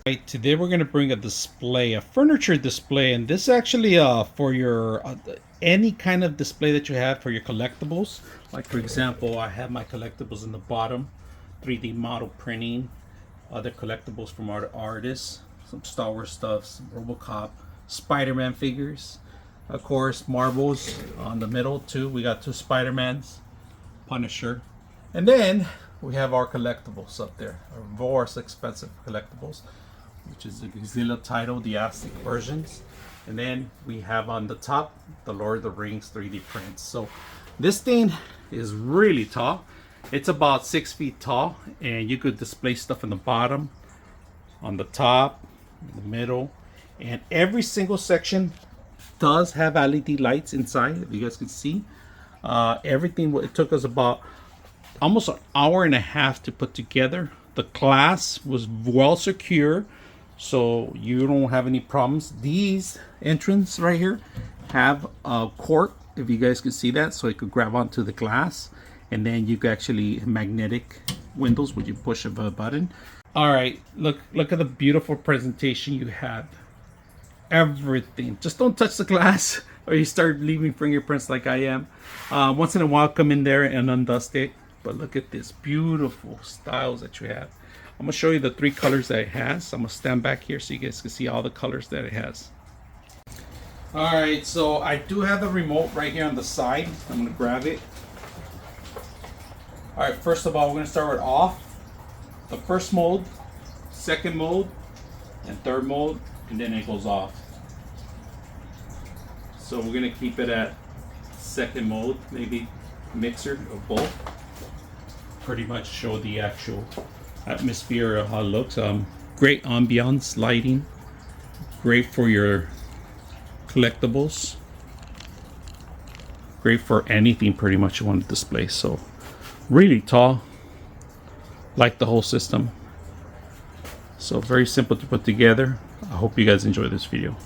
Right, today we're going to bring a display, a furniture display, and this actually for your any kind of display that you have for your collectibles. Like for example, I have my collectibles in the bottom, 3D model printing, other collectibles from other artists, some Star Wars stuff, some RoboCop, Spider-Man figures, of course marbles on the middle too. We got two Spider-Mans, Punisher, and then we have our collectibles up there, our VEVOR expensive collectibles, which is the Godzilla title, the Aztec versions. And then we have on the top the Lord of the Rings 3D prints. So this thing is really tall. It's about 6 feet tall, and you could display stuff in the bottom, on the top, in the middle, and every single section does have LED lights inside, if you guys can see. Everything, it took us about almost an hour and a half to put together. The glass was well secure, so you don't have any problems. These entrance right here have a cork, if you guys can see that, so it could grab onto the glass, and then you could actually magnetic windows when you push a button. All right, look at the beautiful presentation you have. Everything, just don't touch the glass or you start leaving fingerprints like I am. Once in a while come in there and undust it, but look at this beautiful styles that you have. I'm gonna show you the 3 colors that it has. I'm gonna stand back here so you guys can see all the colors that it has. All right, so I do have the remote right here on the side. I'm gonna grab it. All right, first of all, we're gonna start with off. The first mode, second mode, and third mode, and then it goes off. So we're gonna keep it at second mode, maybe mixer of both. Pretty much show the actual atmosphere of how it looks. Great ambiance lighting, great for your collectibles, great for anything pretty much you want to display. So really tall, like the whole system. So very simple to put together. I hope you guys enjoy this video.